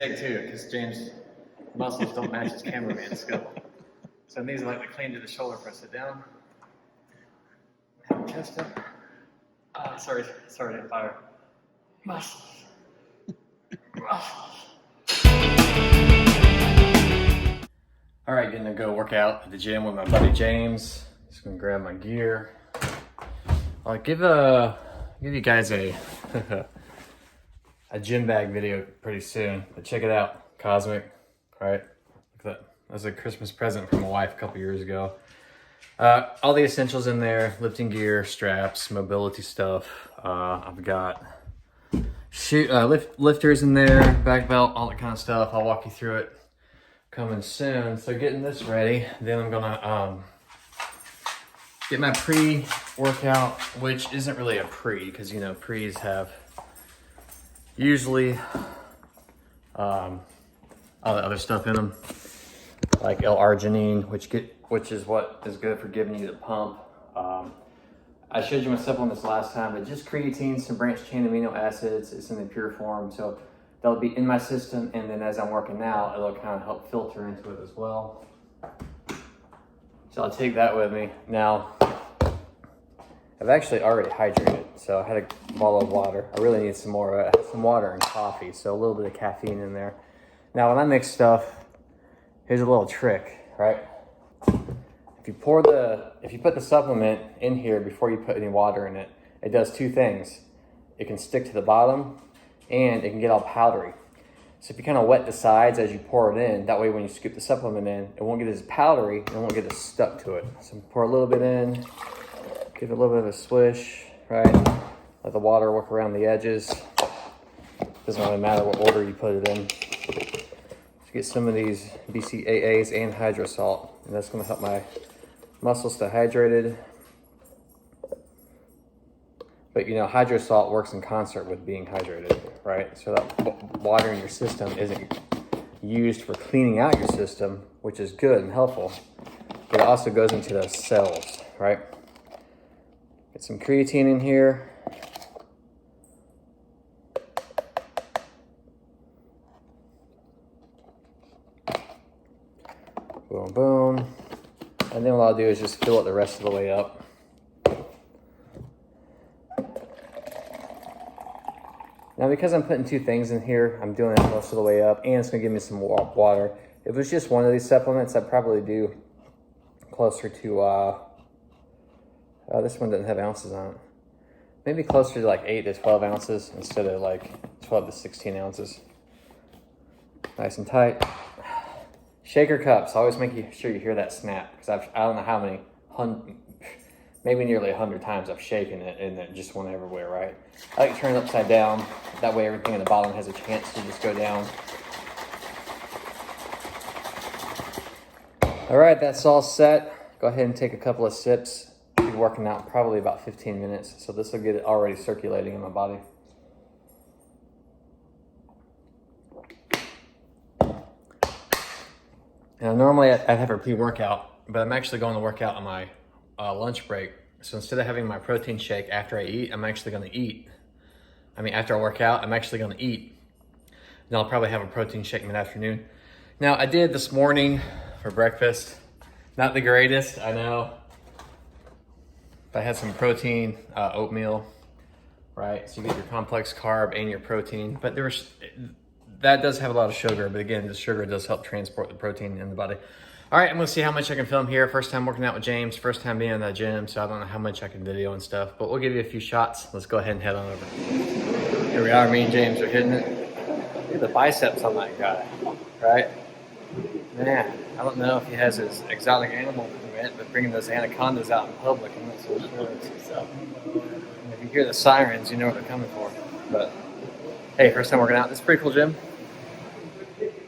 Take two, because James' muscles don't match his cameraman skill. So it needs like the clean to the shoulder press it down. Chest up. Sorry to fire. Muscles. Alright, getting to go work out at the gym with my buddy James. Just gonna grab my gear. I'll give you guys a a gym bag video pretty soon, but check it out. Cosmic, right? Look at that. That was a Christmas present from my wife a couple years ago. All the essentials in there: lifting gear, straps, mobility stuff. I've got lifters in there, back belt, all that kind of stuff. I'll walk you through it coming soon. So getting this ready, then I'm gonna get my pre-workout, which isn't really a pre, because you know pre's have usually all the other stuff in them, like L-arginine, which is what is good for giving you the pump. I showed you my supplements last time, but just creatine, some branched chain amino acids. It's in the pure form, so that'll be in my system, and then as I'm working out, it'll kind of help filter into it as well. So I'll take that with me. Now, I've actually already hydrated, so I had a bottle of water. I really need some more. I have some water and coffee, so a little bit of caffeine in there. Now, when I mix stuff, here's a little trick, right? If you put the supplement in here before you put any water in it, it does two things. It can stick to the bottom, and it can get all powdery. So if you kind of wet the sides as you pour it in, that way when you scoop the supplement in, it won't get as powdery, and it won't get as stuck to it. So pour a little bit in, give it a little bit of a swish, right? Let the water work around the edges. Doesn't really matter what order you put it in. So get some of these BCAAs and hydrosalt, and that's gonna help my muscles stay hydrated. But you know, hydrosalt works in concert with being hydrated, right? So that water in your system isn't used for cleaning out your system, which is good and helpful, but it also goes into those cells, right? Get some creatine in here. Boom, boom. And then what I'll do is just fill it the rest of the way up. Now, because I'm putting two things in here, I'm doing it most of the way up, and it's gonna give me some water. If it was just one of these supplements, I'd probably do closer to, this one doesn't have ounces on it. Maybe closer to like 8 to 12 ounces instead of like 12 to 16 ounces. Nice and tight. Shaker cups, always make sure you hear that snap, because I don't know how many, maybe nearly 100 times I've shaken it and it just went everywhere, right? I like to turn it upside down. That way everything in the bottom has a chance to just go down. All right, that's all set. Go ahead and take a couple of sips. I'll be working out probably about 15 minutes, so this will get it already circulating in my body. Now, normally I have a pre-workout, but I'm actually going to work out on my lunch break. So instead of having my protein shake after I eat, I'm actually going to eat. After I work out, I'm actually going to eat. And I'll probably have a protein shake mid-afternoon. Now, I did this morning for breakfast. Not the greatest, I know. But I had some protein, oatmeal, right? So you get your complex carb and your protein. But that does have a lot of sugar, but again, the sugar does help transport the protein in the body. All right, I'm gonna see how much I can film here. First time working out with James, first time being in that gym, so I don't know how much I can video and stuff, but we'll give you a few shots. Let's go ahead and head on over. Here we are, me and James are hitting it. Look at the biceps on that guy, right? Man, I don't know if he has his exotic animal permit, but bringing those anacondas out in public, I'm not so sure. If you hear the sirens, you know what they're coming for. But hey, first time working out. This is a pretty cool gym.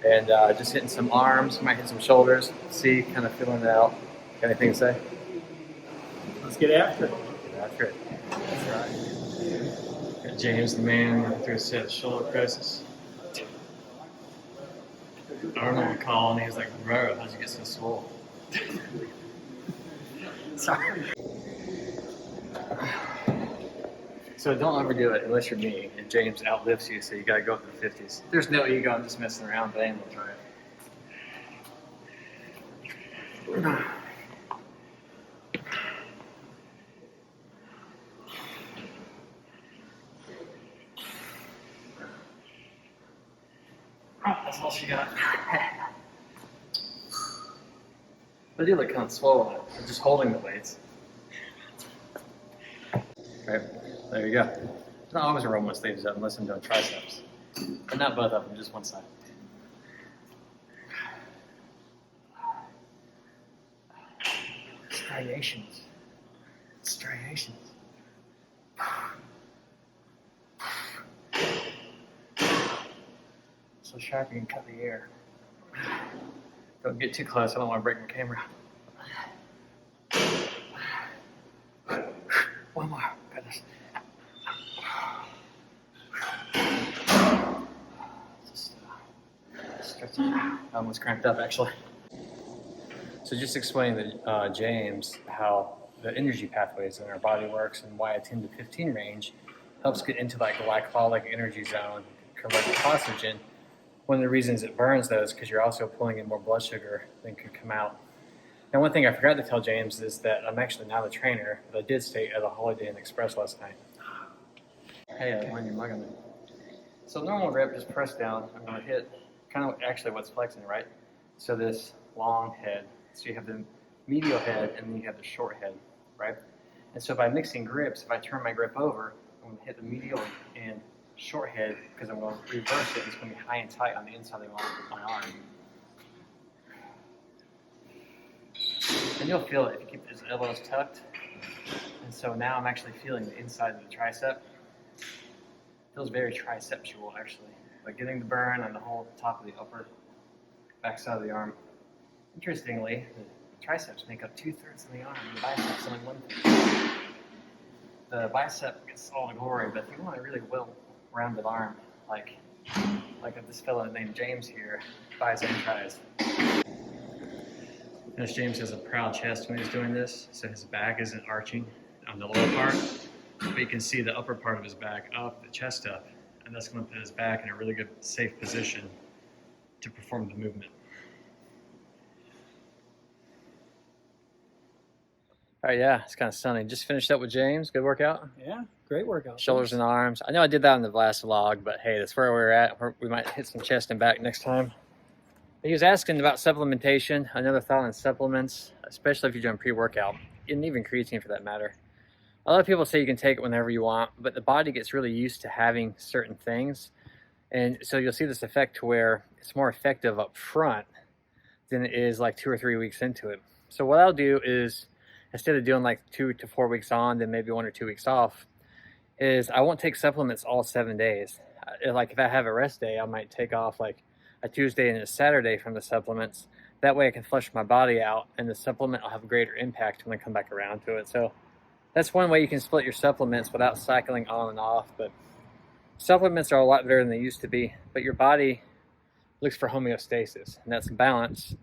And just hitting some arms, might hit some shoulders, see, kind of feeling it out. Got anything to say? Let's get after it. Get after it. That's right. Got James the man going through a set of shoulder presses. I remember calling, he was like, bro, how'd you get so swole? Sorry. So don't overdo it unless you're me and James outlifts you, so you gotta go for the 50s. There's no ego, I'm just messing around, but I am gonna try it. That's all she got. I do look kind of swollen. I'm just holding the weights. Okay, there you go. It's not always roll my sleeves up unless I'm doing triceps. But not both of them, just one side. Striations. Striations. So sharp you can cut the air. Don't get too close, I don't want to break my camera. One more, goodness. Just stretch it. I almost cramped up actually. So just explain to James how the energy pathways in our body works and why a 10 to 15 range helps get into that glycolic energy zone, convert to glycogen. One of the reasons it burns though is because you're also pulling in more blood sugar than can come out. Now, one thing I forgot to tell James is that I'm actually not a trainer, but I did stay at a Holiday Inn Express last night. Hey, I won your mug on me. So normal rep, just press down. I'm going to hit kind of actually what's flexing, right? So this long head. So you have the medial head and then you have the short head, right? And so by mixing grips, if I turn my grip over, I'm going to hit the medial and short head because I'm going to reverse it. It's going to be high and tight on the inside of my arm. And you'll feel it if you keep those elbows tucked. And so now I'm actually feeling the inside of the tricep. It feels very triceptual actually. Like getting the burn on the whole top of the upper back side of the arm. Interestingly, the triceps make up 2/3 of the arm and the biceps only 1/3. The bicep gets all the glory, but if you want a really well-rounded arm, like this fellow named James here, buys and tries. Notice James has a proud chest when he's doing this, so his back isn't arching on the lower part, but you can see the upper part of his back up, the chest up, and that's going to put his back in a really good, safe position to perform the movement. All right, yeah, it's kind of sunny. Just finished up with James. Good workout. Yeah, great workout. Shoulders and arms. I know I did that in the last vlog, but hey, that's where we're at. We might hit some chest and back next time. He was asking about supplementation. Another thought on supplements, especially if you're doing pre-workout, and even creatine for that matter. A lot of people say you can take it whenever you want, but the body gets really used to having certain things. And so you'll see this effect to where it's more effective up front than it is like 2 or 3 weeks into it. So what I'll do is, instead of doing like 2 to 4 weeks on, then maybe 1 or 2 weeks off, is I won't take supplements all 7 days. Like if I have a rest day, I might take off like a Tuesday and a Saturday from the supplements. That way I can flush my body out and the supplement will have a greater impact when I come back around to it. So that's one way you can split your supplements without cycling on and off. But supplements are a lot better than they used to be, but your body looks for homeostasis, and that's balance.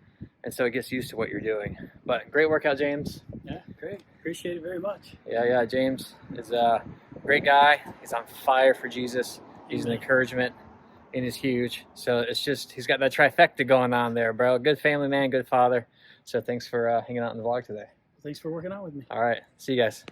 And so it gets used to what you're doing. But great workout, James. Yeah, great. Appreciate it very much. Yeah, James is a great guy. He's on fire for Jesus. He's an encouragement and he's huge. So it's just, he's got that trifecta going on there, bro. Good family man, good father. So thanks for hanging out in the vlog today. Thanks for working out with me. All right, see you guys.